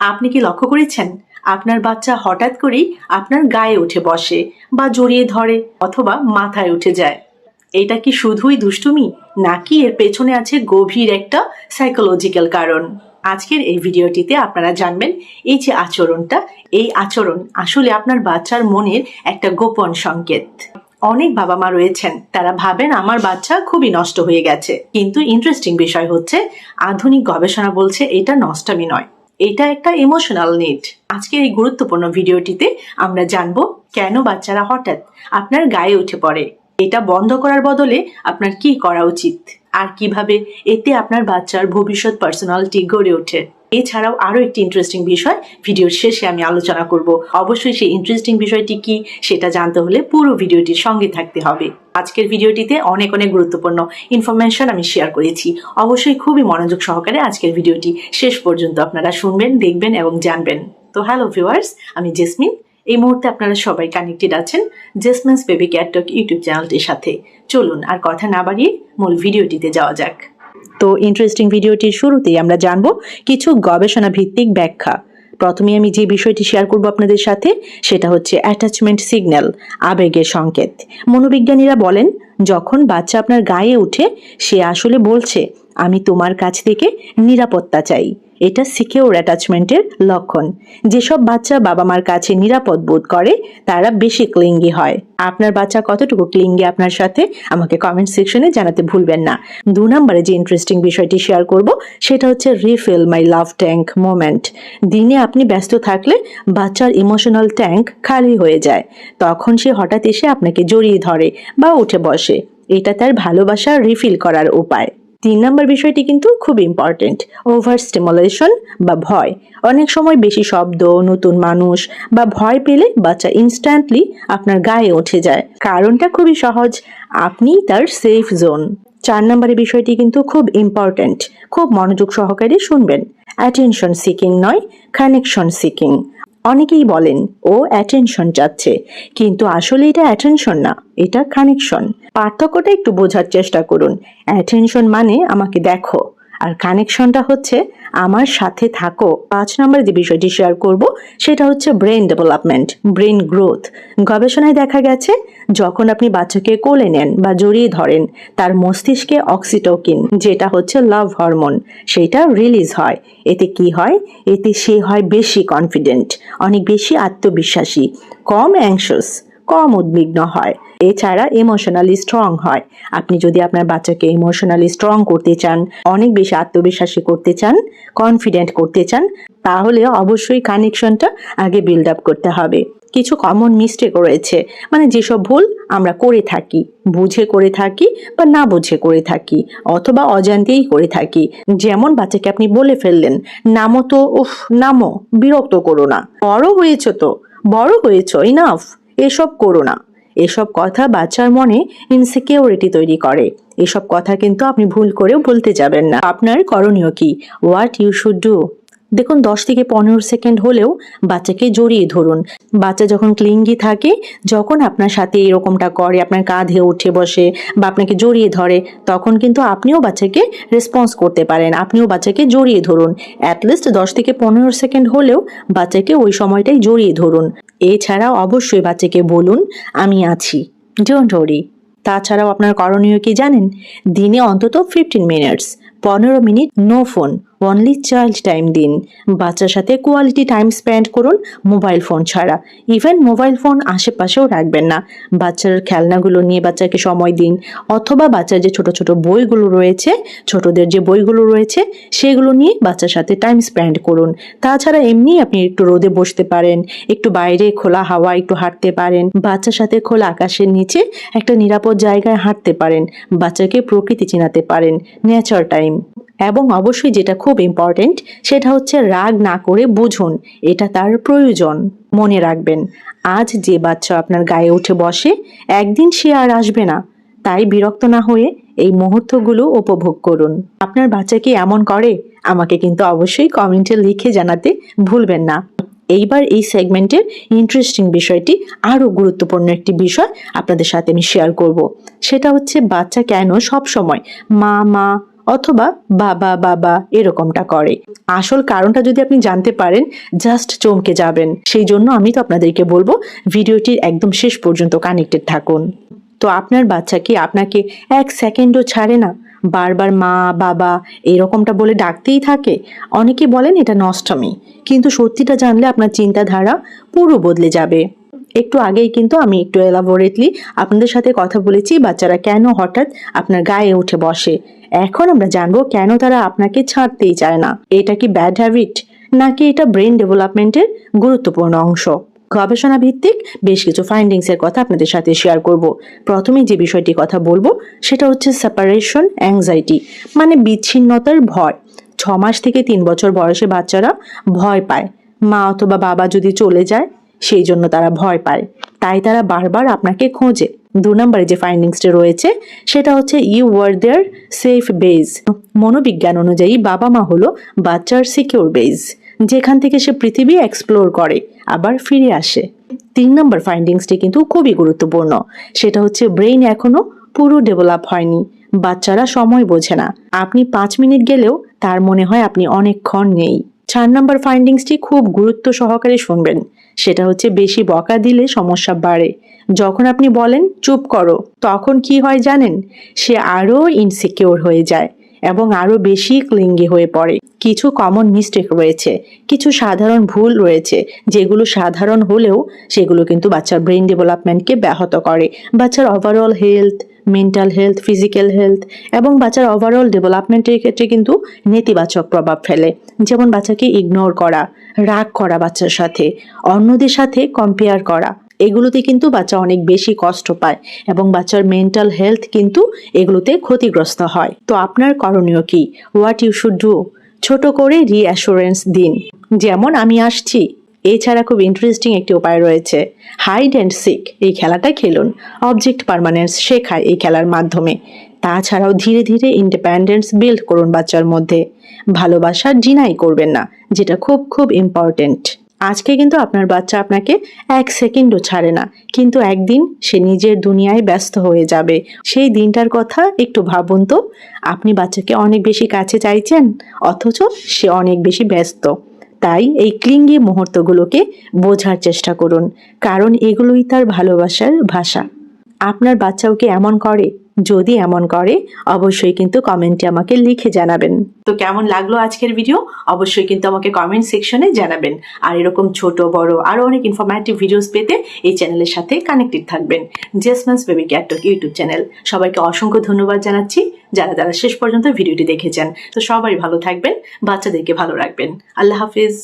আপনি কি লক্ষ্য করেছেন আপনার বাচ্চা হঠাৎ করেই আপনার গায়ে উঠে বসে বা জড়িয়ে ধরে অথবা মাথায় উঠে যায়? এটা কি শুধুই দুষ্টুমি, নাকি এর পেছনে আছে গভীর একটা সাইকোলজিক্যাল কারণ? আজকের এই ভিডিওটিতে আপনারা জানবেন এই যে আচরণটা, এই আচরণ আসলে আপনার বাচ্চার মনের একটা গোপন সংকেত। অনেক বাবা মা রয়েছেন, তারা ভাবেন আমার বাচ্চা খুবই নষ্ট হয়ে গেছে, কিন্তু ইন্টারেস্টিং বিষয় হচ্ছে আধুনিক গবেষণা বলছে এটা নষ্টামি নয়, এটা একটা ইমোশনাল নিড। আজকের এই গুরুত্বপূর্ণ ভিডিওটিতে আমরা জানবো কেন বাচ্চারা হঠাৎ আপনার গায়ে উঠে পড়ে, এটা বন্ধ করার বদলে আপনার কি করা উচিত, আর কিভাবে এতে আপনার বাচ্চার ভবিষ্যৎ পার্সোনালিটি গড়ে ওঠে। এছাড়াও আরো একটি ইন্টারেস্টিং বিষয় ভিডিওর শেষে আমি আলোচনা করব। অবশ্যই সেই ইন্টারেস্টিং বিষয়টি কি সেটা জানতে হলে পুরো ভিডিওটির সঙ্গে থাকতে হবে। আজকের ভিডিওটিতে অনেক গুরুত্বপূর্ণ ইনফরমেশন আমি শেয়ার করেছি। অবশ্যই খুবই মনোযোগ সহকারে আজকের ভিডিওটি শেষ পর্যন্ত আপনারা শুনবেন, দেখবেন এবং জানবেন। তো হ্যালো ভিউয়ার্স, আমি জেসমিন। এই মুহূর্তে আপনারা সবাই কানেক্টেড আছেন জেসমিনস বেবি কেয়ার টক ইউটিউব চ্যানেলটির সাথে। চলুন আর কথা না বাড়িয়ে মূল ভিডিওটিতে যাওয়া যাক। তো ইন্টারেস্টিং ভিডিওটির শুরুতেই আমরা জানবো কিছু গবেষণা ভিত্তিক ব্যাখ্যা। প্রথমে আমি যে বিষয়টি শেয়ার করব আপনাদের সাথে সেটা হচ্ছে অ্যাটাচমেন্ট সিগন্যাল, আবেগের সংকেত। মনোবিজ্ঞানীরা বলেন যখন বাচ্চা আপনার গায়ে উঠে সে আসলে বলছে আমি তোমার কাছ থেকে নিরাপত্তা চাই। এটা সিকিউর অ্যাটাচমেন্টের লক্ষণ। যেসব বাচ্চা বাবা মার কাছে নিরাপদ বোধ করে তারা বেশি ক্লিঙ্গি হয়। আপনার বাচ্চা কতটুকু ক্লিঙ্গি আপনার সাথে আমাকে কমেন্ট সেকশনে জানাতে ভুলবেন না। 2 নম্বরে যে ইন্টারেস্টিং বিষয়টি শেয়ার করব সেটা হচ্ছে রিফিল মাই লাভ ট্যাঙ্ক মোমেন্ট। দিনে আপনি ব্যস্ত থাকলে বাচ্চার ইমোশনাল ট্যাঙ্ক খালি হয়ে যায়, তখন সে হঠাৎ এসে আপনাকে জড়িয়ে ধরে বা উঠে বসে। এটা তার ভালোবাসা রিফিল করার উপায়। 3 নম্বর বিষয়টি কিন্তু খুব ইম্পর্টেন্ট, ওভার স্টিমুলেশন বা ভয়। অনেক সময় বেশি শব্দ, নতুন মানুষ বা ভয় পেলে বাচ্চা ইনস্ট্যান্টলি আপনার গায়ে উঠে যায়। কারণটা খুবই সহজ, আপনি তার সেফ জোন। 4 নম্বরের বিষয়টি কিন্তু খুব ইম্পর্টেন্ট, খুব মনোযোগ সহকারে শুনবেন। অ্যাটেনশন সিকিং নয়, কানেকশন সিকিং। অনেকেই বলেন ও অ্যাটেনশন চাচ্ছে, কিন্তু আসলে এটা অ্যাটেনশন না, এটা কানেকশন। পার্থক্যটা একটু বোঝার চেষ্টা করুন। অ্যাটেনশন মানে আমাকে দেখো, আর কানেকশনটা হচ্ছে আমার সাথে থাকো। 5 নম্বর যে বিষয়টি শেয়ার করব সেটা হচ্ছে ব্রেন ডেভেলপমেন্ট, ব্রেন গ্রোথ। গবেষণায় দেখা গেছে যখন আপনি বাচ্চাকে কোলে নেন বা জড়িয়ে ধরেন তার মস্তিষ্কে অক্সিটোকিন, যেটা হচ্ছে লাভ হরমোন, সেটা রিলিজ হয়। এতে কি হয়? এতে সে হয় বেশি কনফিডেন্ট, অনেক বেশি আত্মবিশ্বাসী, কম অ্যাংশাস, কম উদ্বিগ্ন হয়। এছাড়া ইমোশনালি স্ট্রং হয়। আপনি যদি আপনার বাচ্চাকে ইমোশনালি স্ট্রং করতে চান, অনেক বেশি আত্মবিশ্বাসী করতে চান, কনফিডেন্ট করতে চান, তাহলে অবশ্যই কানেকশনটা আগে বিল্ড আপ করতে হবে। কিছু কমন মিস্টেক রয়েছে, মানে যেসব ভুল আমরা করে থাকি, বুঝে করে থাকি বা না বুঝে করে থাকি, অথবা অজান্তেই করে থাকি। যেমন বাচ্চাকে আপনি বলে ফেললেন নামো তো, উফ নামো, বিরক্ত করো না, বড় হয়েছো তো, বড় হয়েছো, ইনাফ, এসব করো না। এসব কথা বাচ্চার মনে ইনসিকিউরিটি তৈরি করে। এসব কথা কিন্তু আপনি ভুল করেও বলতে যাবেন না। আপনার করণীয় কি? What you should do. দেখুন 10 থেকে 15 সেকেন্ড হলেও বাচ্চাকে জড়িয়ে ধরুন। বাচ্চা যখন ক্লিঙ্গি থাকে, যখন আপনার সাথে এরকমটা করে, আপনার কাঁধে উঠে বসে বা আপনাকে জড়িয়ে ধরে, তখন কিন্তু আপনিও বাচ্চাকে রেসপন্স করতে পারেন, আপনিও বাচ্চাকে জড়িয়ে ধরুন। অ্যাটলিস্ট 10 থেকে 15 সেকেন্ড হলেও বাচ্চাকে ওই সময়টাই জড়িয়ে ধরুন। এছাড়াও অবশ্যই বাচ্চাকে বলুন আমি আছি, ডোন্ট ওয়ারি। তাছাড়াও আপনার করণীয় কি জানেন? দিনে অন্তত 15 minutes, 15 minute no phone, only child time দিন। বাচ্চার সাথে কোয়ালিটি টাইম স্পেন্ড করুন, মোবাইল ফোন ছাড়া। ইভেন মোবাইল ফোন আশেপাশেও রাখবেন না। বাচ্চার খেলনাগুলো নিয়ে বাচ্চাকে সময় দিন, অথবা বাচ্চার যে ছোট ছোট বইগুলো রয়েছে, ছোটদের যে বইগুলো রয়েছে, সেগুলো নিয়ে বাচ্চার সাথে টাইম স্পেন্ড করুন। তাছাড়া এমনি আপনি একটু রোদে বসতে পারেন, একটু বাইরে খোলা হাওয়া একটু হাঁটতে পারেন, বাচ্চার সাথে খোলা আকাশের নিচে একটা নিরাপদ জায়গায় হাঁটতে পারেন, বাচ্চাকে প্রকৃতি চিনাতে পারেন, নেচার টাইম। এবং অবশ্যই যেটা খুব ইম্পর্টেন্ট সেটা হচ্ছে রাগ না করে বুঝুন এটা তার প্রয়োজন। মনে রাখবেন, আজ যে বাচ্চা আপনার গায়ে উঠে বসে একদিন সে আর আসবে না, তাই বিরক্ত না হয়ে এই মুহূর্তগুলো উপভোগ করুন। আপনার বাচ্চা কি এমন করে? আমাকে কিন্তু অবশ্যই কমেন্টে লিখে জানাতে ভুলবেন না। এইবার এই সেগমেন্টের ইন্টারেস্টিং বিষয়টি, আরো গুরুত্বপূর্ণ একটি বিষয় আপনাদের সাথে আমি শেয়ার করব। সেটা হচ্ছে বাচ্চা কেন সব সময় মা মা অথবা বাবা বাবা এরকমটা করে। আসল কারণটা যদি আপনি জানতে পারেন জাস্ট চমকে যাবেন। সেই জন্য আমি তো আপনাদেরকে বলবো ভিডিওটির একদম শেষ পর্যন্ত কানেক্টেড থাকুন। তো আপনার বাচ্চা কি আপনাকে 1 সেকেন্ডও ছাড়ে না? বারবার মা বাবা এরকমটা বলে ডাকতেই থাকে। অনেকে বলেন এটা নষ্টমী, কিন্তু সত্যিটা জানলে আপনার চিন্তাধারা পুরো বদলে যাবে। একটু আগেই কিন্তু আমি একটু এলাবোরেটলি আপনাদের সাথে কথা বলেছি বাচ্চারা কেন হঠাৎ আপনার গায়ে উঠে বসে। এখন আমরা জানবো কেন তারা আপনাকে ছাড়তেই চায় না। এটা কি ব্যাড হ্যাবিট, নাকি এটা ব্রেন ডেভেলপমেন্টের গুরুত্বপূর্ণ অংশ? গবেষণা ভিত্তিক বেশ কিছু ফাইন্ডিংস এর কথা আপনাদের সাথে শেয়ার করব। প্রথমে যে বিষয়টি কথা বলবো সেটা হচ্ছে সেপারেশন অ্যাংজাইটি, মানে বিচ্ছিন্নতার ভয়। 6 মাস থেকে 3 বছর বয়সে বাচ্চারা ভয় পায় মা অথবা বাবা যদি চলে যায়, সেই জন্য তারা ভয় পায়, তাই তারা বারবার আপনাকে খোঁজে। 2 নম্বরে যে ফাইন্ডিংসটা রয়েছে সেটা হচ্ছে you were their safe base. মনোবিজ্ঞান অনুযায়ী বাবা মা হলো বাচ্চার সিকিউর বেজ, যেখান থেকে সে পৃথিবী এক্সপ্লোর করে আবার ফিরে আসে। 3 নম্বর ফাইন্ডিংসটি কিন্তু খুবই গুরুত্বপূর্ণ, সেটা হচ্ছে ব্রেইন এখনো পুরো ডেভেলপ হয়নি। বাচ্চারা সময় বোঝে না। আপনি 5 মিনিট গেলেও তার মনে হয় আপনি অনেকক্ষণ নেই। 4 নম্বর ফাইন্ডিংসটি খুব গুরুত্ব সহকারে শুনবেন, সেটা হচ্ছে বেশি বকা দিলে সমস্যা বাড়ে। যখন আপনি বলেন চুপ করো, তখন কি হয় জানেন? সে আরো ইনসিকিউর হয়ে যায় এবং আরো বেশি ক্লিঙ্গি হয়ে পড়ে। কিছু কমন মিস্টেক রয়েছে, কিছু সাধারণ ভুল রয়েছে, যেগুলো সাধারণ হলেও সেগুলো কিন্তু বাচ্চার ব্রেন ডেভেলপমেন্টকে ব্যাহত করে। বাচ্চার overall health, mental health, physical health এবং বাচ্চার ওভারঅল ডেভেলপমেন্টের ক্ষেত্রে কিন্তু নেতিবাচক প্রভাব ফেলে। যেমন বাচ্চাকে ইগনোর করা, রাগ করা বাচ্চার সাথে, অন্যদের সাথে কম্পেয়ার করা, এগুলোতে কিন্তু বাচ্চা অনেক বেশি কষ্ট পায় এবং বাচ্চার মেন্টাল হেলথ কিন্তু এগুলোতে ক্ষতিগ্রস্ত হয়। তো আপনার করণীয় কি? What you should do? ছোট করে রিঅ্যাসুরেন্স দিন, যেমন আমি আসছি। এছাড়া খুব ইন্টারেস্টিং একটি উপায় রয়েছে, হাইড অ্যান্ড সিক। এই খেলাটা খেলুন, অবজেক্ট পার্মানেন্স শেখায় এই খেলার মাধ্যমে। তাছাড়াও ধীরে ধীরে ইন্ডিপেন্ডেন্স বিল্ড করুন বাচ্চার মধ্যে। ভালোবাসা ডিনাই করবেন না, যেটা খুব খুব ইম্পর্টেন্ট। আজকে কিন্তু আপনার বাচ্চা আপনাকে 1 সেকেন্ডও ছাড়ে না, কিন্তু একদিন সে নিজের দুনিয়ায় ব্যস্ত হয়ে যাবে। সেই দিনটার কথা একটু ভাবুন তো। আপনি বাচ্চাকে অনেক বেশি কাছে চাইছেন, অথচ সে অনেক বেশি ব্যস্ত। তাই এই ক্লিঙ্গি মুহূর্তগুলোকে বোঝার চেষ্টা করুন, কারণ এগুলোই তার ভালোবাসার ভাষা। আপনার বাচ্চাও কি এমন করে? যদি এমন করে অবশ্যই কিন্তু কমেন্টে আমাকে লিখে জানাবেন। তো কেমন লাগলো আজকের ভিডিও অবশ্যই কিন্তু আমাকে কমেন্ট সেকশনে জানাবেন। আর এরকম ছোট বড় আরো অনেক ইনফরমেটিভ ভিডিওস পেতে এই চ্যানেলের সাথে কানেক্টেড থাকবেন। Jasmine's baby cat talk YouTube channel. সবাইকে অসংখ্য ধন্যবাদ জানাচ্ছি যারা যারা শেষ পর্যন্ত ভিডিওটি দেখেছেন। তো সবাই ভালো থাকবেন, বাচ্চাদেরকে ভালো রাখবেন। আল্লাহ হাফিজ।